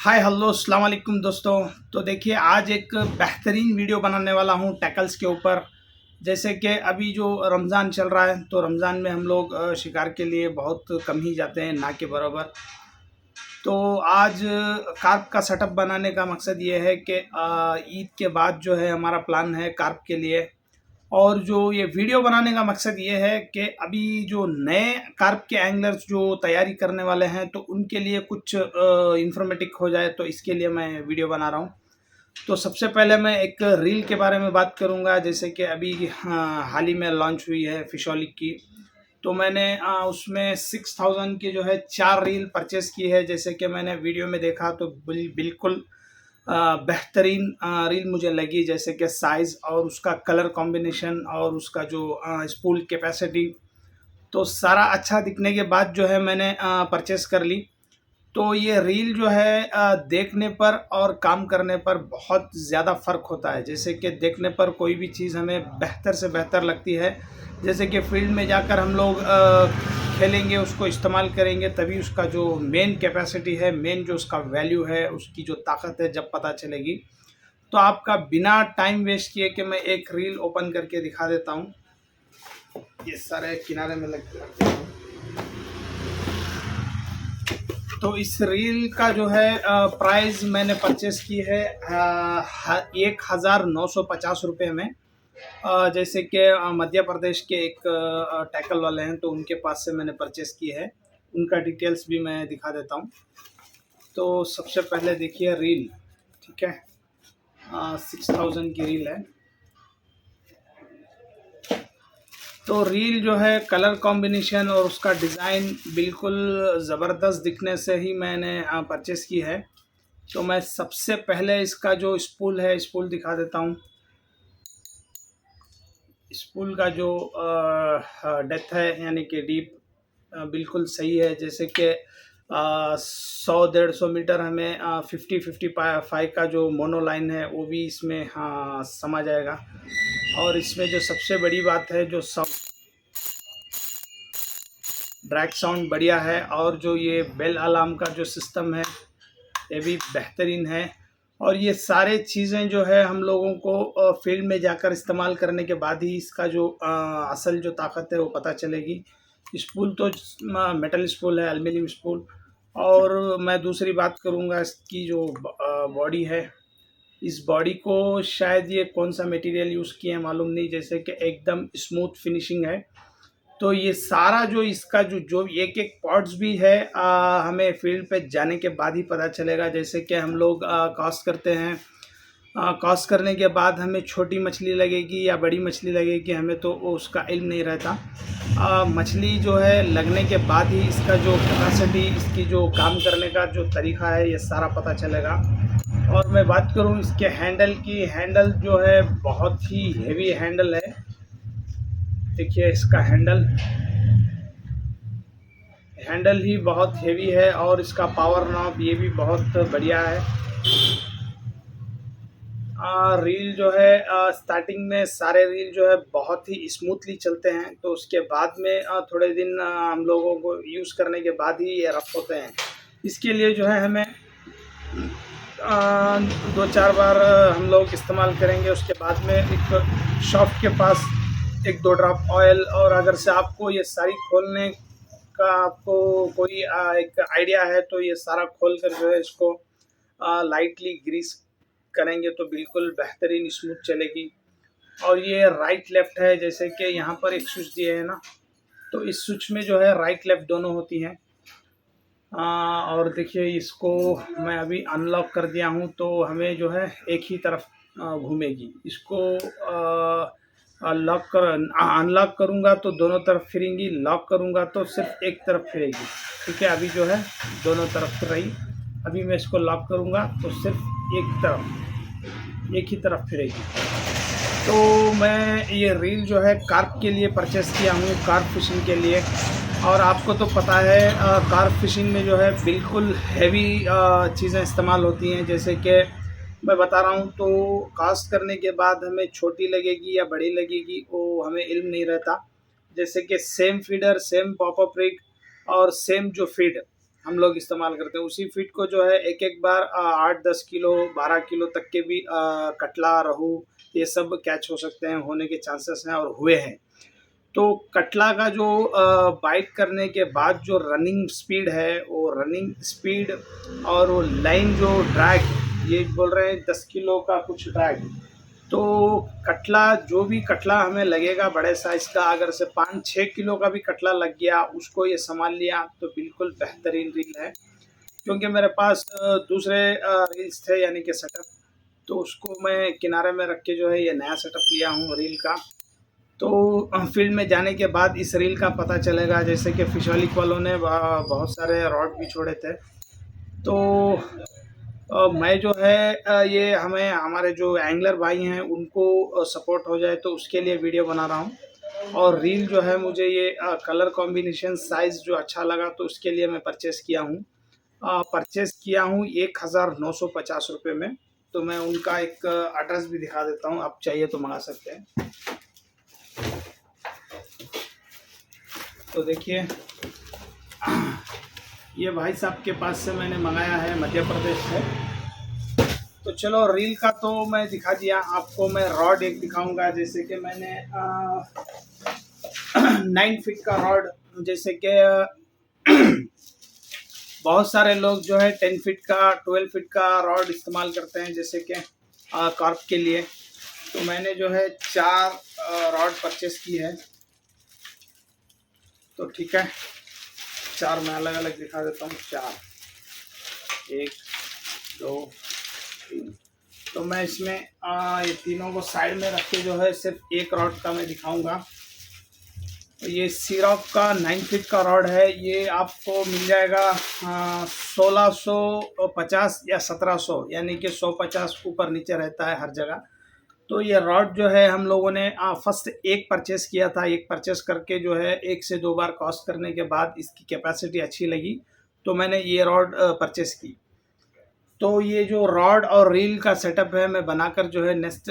Hi hello अस्सलाम वालेकुम दोस्तों। तो देखिए आज एक बेहतरीन वीडियो बनाने वाला हूँ टैकल्स के ऊपर। जैसे कि अभी जो रमज़ान चल रहा है तो रमज़ान में हम लोग शिकार के लिए बहुत कम ही जाते हैं, ना के बराबर। तो आज कार्प का सेटअप बनाने का मकसद ये है कि ईद के बाद जो है हमारा प्लान है कार्प के लिए। और जो ये वीडियो बनाने का मकसद ये है कि अभी जो नए कार्प के एंगलर्स जो तैयारी करने वाले हैं तो उनके लिए कुछ इंफॉर्मेटिव हो जाए, तो इसके लिए मैं वीडियो बना रहा हूँ। तो सबसे पहले मैं एक रील के बारे में बात करूँगा, जैसे कि अभी हाल ही में लॉन्च हुई है फिशोलिक की। तो मैंने उसमें 6000 की जो है 4 रील परचेस की है। जैसे कि मैंने वीडियो में देखा तो बिल्कुल बेहतरीन रील मुझे लगी, जैसे कि साइज़ और उसका कलर कॉम्बिनेशन और उसका जो स्पूल कैपेसिटी, तो सारा अच्छा दिखने के बाद जो है मैंने परचेस कर ली। तो ये रील जो है देखने पर और काम करने पर बहुत ज़्यादा फ़र्क होता है। जैसे कि देखने पर कोई भी चीज़ हमें बेहतर से बेहतर लगती है, जैसे कि फील्ड में जाकर हम लोग खेलेंगे, उसको इस्तेमाल करेंगे, तभी उसका जो मेन कैपेसिटी है, मेन जो उसका वैल्यू है, उसकी जो ताकत है जब पता चलेगी। तो आपका बिना टाइम वेस्ट किए कि मैं एक रील ओपन करके दिखा देता हूँ। ये सारे किनारे में लगते हैं। तो इस रील का जो है प्राइस मैंने परचेस की है 1950 रुपये में। जैसे कि मध्य प्रदेश के एक टैकल वाले हैं तो उनके पास से मैंने परचेस की है। उनका डिटेल्स भी मैं दिखा देता हूँ। तो सबसे पहले देखिए रील, ठीक है, 6000 की रील है। तो रील जो है कलर कॉम्बिनेशन और उसका डिज़ाइन बिल्कुल ज़बरदस्त दिखने से ही मैंने परचेस की है। तो मैं सबसे पहले इसका जो स्पूल है, स्पूल दिखा देता हूँ। स्पूल का जो डेप्थ है यानी कि डीप बिल्कुल सही है। जैसे कि 100-150 मीटर हमें 50-55 का जो मोनो लाइन है वो भी इसमें हाँ समा जाएगा। और इसमें जो सबसे बड़ी बात है, जो साउंड, ड्रैग साउंड बढ़िया है। और जो ये बेल अलार्म का जो सिस्टम है ये भी बेहतरीन है। और ये सारे चीज़ें जो है हम लोगों को फील्ड में जाकर इस्तेमाल करने के बाद ही इसका जो असल जो ताकत है वो पता चलेगी। स्पूल तो मेटल स्पूल है, एल्युमिनियम स्पूल। और मैं दूसरी बात करूँगा इसकी जो बॉडी है। इस बॉडी को शायद ये कौन सा मटेरियल यूज़ किए हैं मालूम नहीं, जैसे कि एकदम स्मूथ फिनिशिंग है। तो ये सारा जो इसका जो एक एक पार्ट्स भी है हमें फील्ड पे जाने के बाद ही पता चलेगा। जैसे कि हम लोग कास्ट करते हैं, कास्ट करने के बाद हमें छोटी मछली लगेगी या बड़ी मछली लगेगी, हमें तो उसका इल्म नहीं रहता। मछली जो है लगने के बाद ही इसका जो कैपेसिटी, इसकी जो काम करने का जो तरीका है, ये सारा पता चलेगा। और मैं बात करूँ इसके हैंडल की, हैंडल जो है बहुत ही हेवी हैंडल है। देखिए इसका हैंडल हैंडल ही बहुत हेवी है और इसका पावर नॉब ये भी बहुत बढ़िया है। रील जो है स्टार्टिंग में सारे रील जो है बहुत ही स्मूथली चलते हैं, तो उसके बाद में थोड़े दिन हम लोगों को यूज़ करने के बाद ही ये रफ होते हैं। इसके लिए जो है हमें 2-4 बार हम लोग इस्तेमाल करेंगे। उसके बाद में एक शॉप के पास 1-2 ड्रॉप ऑयल, और अगर से आपको ये सारी खोलने का आपको कोई एक आइडिया है तो ये सारा खोल कर जो है इसको लाइटली ग्रीस करेंगे तो बिल्कुल बेहतरीन स्मूथ चलेगी। और ये राइट लेफ़्ट है, जैसे कि यहाँ पर एक स्विच दिए है ना, तो इस स्विच में जो है राइट लेफ़्ट दोनों होती हैं। और देखिए इसको मैं अभी अनलॉक कर दिया हूँ तो हमें जो है एक ही तरफ घूमेगी। इसको लॉक कर अनलॉक करूँगा तो दोनों तरफ फिरेंगी, लॉक करूँगा तो सिर्फ एक तरफ फिरेगी। ठीक है, अभी जो है दोनों तरफ फिर रही। अभी मैं इसको लॉक करूँगा तो सिर्फ एक ही तरफ फिरेगी। तो मैं ये रील जो है कार्प के लिए परचेस किया हूँ, कार्प फिशिंग के लिए। और आपको तो पता है कार्प फिशिंग में जो है बिल्कुल हैवी चीज़ें इस्तेमाल होती हैं। जैसे कि मैं बता रहा हूँ, तो कास्ट करने के बाद हमें छोटी लगेगी या बड़ी लगेगी वो हमें इल्म नहीं रहता। जैसे कि same feeder, same popup rig और सेम जो फीड हम लोग इस्तेमाल करते हैं। उसी फीड को जो है एक एक बार 8-10 किलो 12 किलो तक के भी कटला, रहू ये सब कैच हो सकते हैं, होने के चांसेस हैं और हुए हैं। तो कटला का जो बाइट करने के बाद जो रनिंग स्पीड है, वो रनिंग स्पीड और वो लाइन जो ड्रैग, ये बोल रहे हैं 10 किलो का कुछ ड्रैग। तो कटला, जो भी कटला हमें लगेगा बड़े साइज़ का, अगर से 5-6 किलो का भी कटला लग गया, उसको ये संभाल लिया तो बिल्कुल बेहतरीन रील है। क्योंकि मेरे पास दूसरे रील्स थे यानी कि सेटअप, तो उसको मैं किनारे में रख के जो है ये नया सेटअप लिया हूँ रील का। तो फील्ड में जाने के बाद इस रील का पता चलेगा, जैसे कि फिशोलिक वालों ने बहुत सारे रॉड भी छोड़े थे। तो मैं जो है ये हमें हमारे जो एंगलर भाई हैं उनको सपोर्ट हो जाए तो उसके लिए वीडियो बना रहा हूँ। और रील जो है मुझे ये कलर कॉम्बिनेशन साइज़ जो अच्छा लगा तो उसके लिए मैं परचेज़ किया हूँ। परचेज़ किया हूँ 1950 रुपये में। तो मैं उनका एक एड्रेस भी दिखा देता हूँ, आप चाहिए तो मंगा सकते हैं। तो देखिए, ये भाई साहब के पास से मैंने मंगाया है, मध्य प्रदेश से। तो चलो, रील का तो मैं दिखा दिया आपको। मैं रॉड एक दिखाऊंगा, जैसे कि मैंने 9 फीट का रॉड, जैसे कि बहुत सारे लोग जो है 10 फीट का 12 फीट का रॉड इस्तेमाल करते हैं, जैसे कि कार्प के लिए। तो मैंने जो है 4 रॉड परचेस की है। तो ठीक है, 4 मैं अलग अलग दिखा देता हूँ। 4, 1, 2, 3। तो मैं इसमें ये तीनों को साइड में रख के जो है सिर्फ एक रॉड का मैं दिखाऊंगा। तो ये सीरॉक का 9 फीट का रॉड है। ये आपको मिल जाएगा 1650 या 1700, यानी कि 150 ऊपर नीचे रहता है हर जगह। तो ये रॉड जो है हम लोगों ने फर्स्ट एक परचेस किया था। एक परचेस करके जो है 1 से 2 बार कॉस्ट करने के बाद इसकी कैपेसिटी अच्छी लगी, तो मैंने ये रॉड परचेस की। तो ये जो रॉड और रील का सेटअप है, मैं बनाकर जो है नेक्स्ट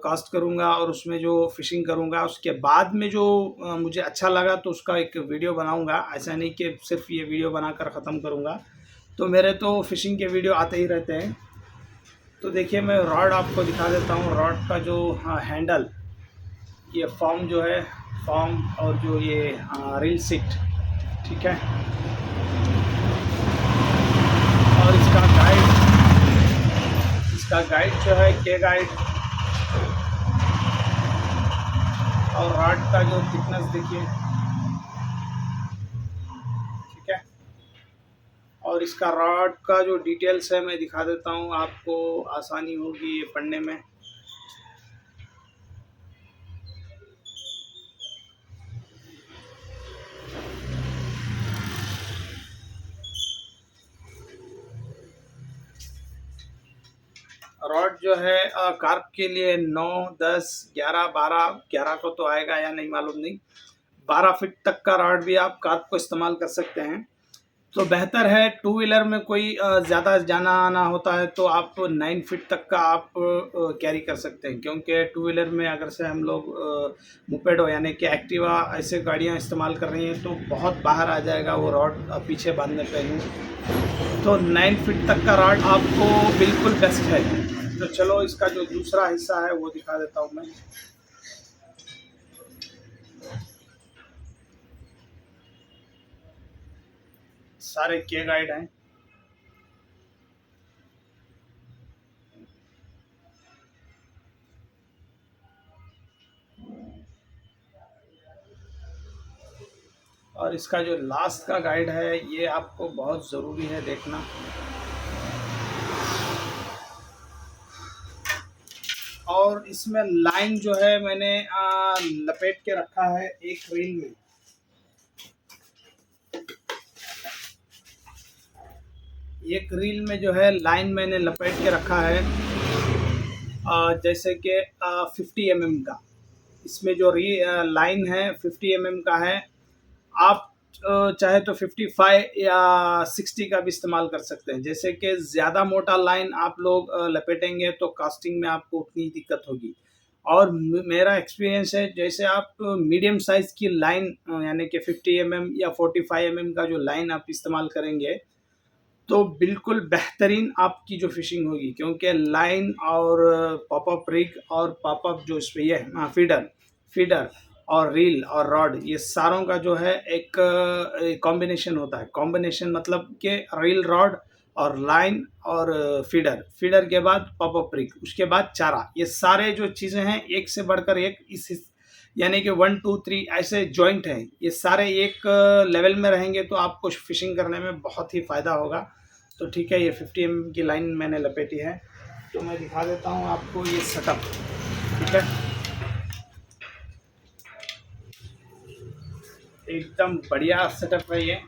कास्ट करूँगा और उसमें जो फिशिंग करूँगा, उसके बाद में जो मुझे अच्छा लगा तो उसका एक वीडियो बनाऊँगा। ऐसा नहीं कि सिर्फ ये वीडियो बनाकर ख़त्म करूँगा। तो मेरे तो फिशिंग के वीडियो आते ही रहते हैं। तो देखिए, मैं रॉड आपको दिखा देता हूँ। रॉड का जो हैंडल, ये फॉर्म जो है, फॉर्म और जो ये रील सीट, ठीक है। और इसका गाइड जो है के गाइड, और रॉड का जो थिकनेस देखिए, ठीक है। और इसका रॉड का जो डिटेल्स है मैं दिखा देता हूँ, आपको आसानी होगी ये पढ़ने में। रॉड जो है कार्प के लिए 9, 10, 11, 12, 11 को तो आएगा या नहीं मालूम नहीं, 12 फीट तक का रॉड भी आप कार्प को इस्तेमाल कर सकते हैं। तो बेहतर है, टू व्हीलर में कोई ज़्यादा जाना आना होता है तो आप 9 फीट तक का आप कैरी कर सकते हैं। क्योंकि टू व्हीलर में अगर से हम लोग मोपेडो यानी कि एक्टिवा ऐसे गाड़ियाँ इस्तेमाल कर रही हैं तो बहुत बाहर आ जाएगा वो रॉड पीछे बांधने पे ही। तो 9 फीट तक का रॉड आपको बिल्कुल बेस्ट है। तो चलो, इसका जो दूसरा हिस्सा है वो दिखा देता हूँ मैं। सारे के गाइड हैं। और इसका जो लास्ट का गाइड है ये आपको बहुत ज़रूरी है देखना। और इसमें लाइन जो है मैंने लपेट के रखा है एक रील में। एक रील में जो है लाइन मैंने लपेट के रखा है, जैसे कि 50 mm का। इसमें जो लाइन है 50 mm का है। आप चाहे तो 55 या 60 का भी इस्तेमाल कर सकते हैं। जैसे कि ज़्यादा मोटा लाइन आप लोग लपेटेंगे तो कास्टिंग में आपको उतनी दिक्कत होगी। और मेरा एक्सपीरियंस है, जैसे आप मीडियम साइज़ की लाइन यानी कि 50 mm या 45 mm का जो लाइन आप इस्तेमाल करेंगे तो बिल्कुल बेहतरीन आपकी जो फ़िशिंग होगी, क्योंकि लाइन और पॉपअप रिग और पॉपअप जो इस पे ये है फीडर फीडर और रील और रॉड, ये सारों का जो है एक कॉम्बिनेशन होता है। कॉम्बिनेशन मतलब कि रील रॉड और लाइन और फीडर फीडर के बाद पॉपअप रिग, उसके बाद चारा, ये सारे जो चीज़ें हैं एक से बढ़कर एक इस यानी कि 1 2 3 ऐसे जॉइंट हैं, ये सारे एक लेवल में रहेंगे तो आपको फिशिंग करने में बहुत ही फ़ायदा होगा। तो ठीक है, ये 50 mm की लाइन मैंने लपेटी है, तो मैं दिखा देता हूँ आपको ये सेटअप। ठीक है, एकदम बढ़िया सेटअप है ये।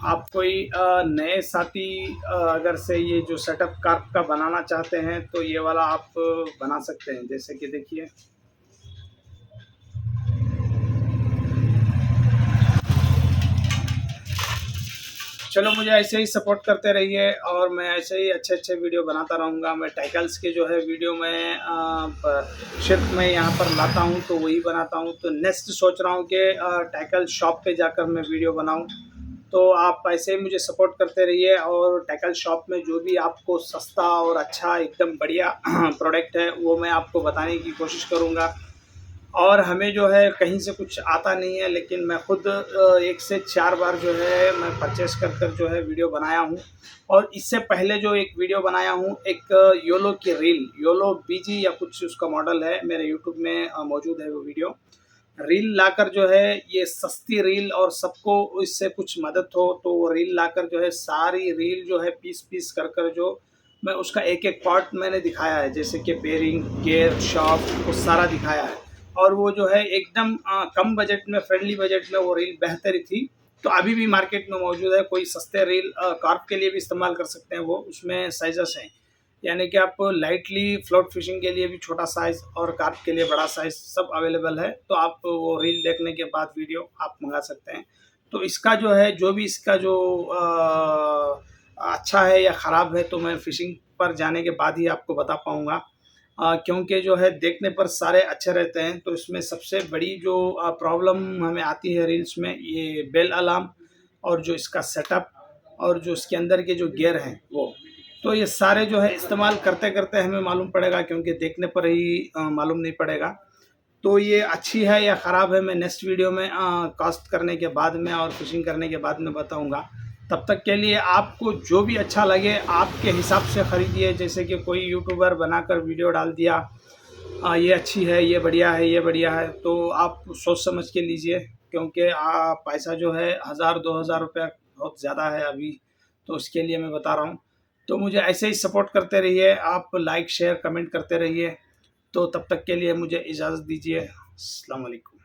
आप कोई नए साथी अगर से ये जो सेटअप कार्प का बनाना चाहते हैं तो ये वाला आप बना सकते हैं। जैसे कि देखिए, चलो मुझे ऐसे ही सपोर्ट करते रहिए और मैं ऐसे ही अच्छे अच्छे वीडियो बनाता रहूँगा। मैं टैकल्स के जो है वीडियो में सिर्फ मैं यहाँ पर लाता हूँ तो वही बनाता हूँ। तो नेक्स्ट सोच रहा हूँ कि टैकल शॉप पे जाकर मैं वीडियो बनाऊँ। तो आप ऐसे ही मुझे सपोर्ट करते रहिए और टैकल शॉप में जो भी आपको सस्ता और अच्छा एकदम बढ़िया प्रोडक्ट है वो मैं आपको बताने की कोशिश करूँगा। और हमें जो है कहीं से कुछ आता नहीं है, लेकिन मैं खुद 1 से 4 बार जो है मैं परचेस कर कर जो है वीडियो बनाया हूँ। और इससे पहले जो एक वीडियो बनाया हूँ, एक योलो की रील, योलो बीजी या कुछ उसका मॉडल है, मेरे यूट्यूब में मौजूद है वो वीडियो। रील लाकर जो है ये सस्ती रील और सबको इससे कुछ मदद हो, तो वो रील लाकर जो है सारी रील जो है पीस पीस कर कर जो मैं उसका एक एक पार्ट मैंने दिखाया है, जैसे कि बेरिंग, गियर, शाफ्ट, वो सारा दिखाया है। और वो जो है एकदम कम बजट में, फ्रेंडली बजट में वो रील बेहतर थी। तो अभी भी मार्केट में मौजूद है। कोई सस्ते रील कार्प के लिए भी इस्तेमाल कर सकते हैं, वो उसमें साइजेस हैं, यानी कि आप लाइटली फ्लोट फिशिंग के लिए भी छोटा साइज़ और कार्प के लिए बड़ा साइज़ सब अवेलेबल है। तो आप वो रील देखने के बाद वीडियो आप मंगा सकते हैं। तो इसका जो है, जो भी इसका जो अच्छा है या ख़राब है तो मैं फ़िशिंग पर जाने के बाद ही आपको बता पाऊँगा। क्योंकि जो है देखने पर सारे अच्छे रहते हैं, तो इसमें सबसे बड़ी जो प्रॉब्लम हमें आती है रील्स में, ये बेल अलार्म और जो इसका सेटअप और जो इसके अंदर के जो गियर हैं वो। तो ये सारे जो है इस्तेमाल करते-करते हमें मालूम पड़ेगा, क्योंकि देखने पर ही मालूम नहीं पड़ेगा। तो ये अच्छी है या ख़राब है मैं नेक्स्ट वीडियो में कास्ट करने के बाद में और फिशिंग करने के बाद में बताऊँगा। तब तक के लिए आपको जो भी अच्छा लगे आपके हिसाब से ख़रीदिए। जैसे कि कोई यूट्यूबर बनाकर वीडियो डाल दिया, ये अच्छी है, ये बढ़िया है, ये बढ़िया है, तो आप सोच समझ के लीजिए, क्योंकि पैसा जो है 1000-2000 रुपया बहुत ज़्यादा है अभी, तो उसके लिए मैं बता रहा हूँ। तो मुझे ऐसे ही सपोर्ट करते रहिए, आप लाइक शेयर कमेंट करते रहिए। तो तब तक के लिए मुझे इजाज़त दीजिए। अस्सलाम वालेकुम।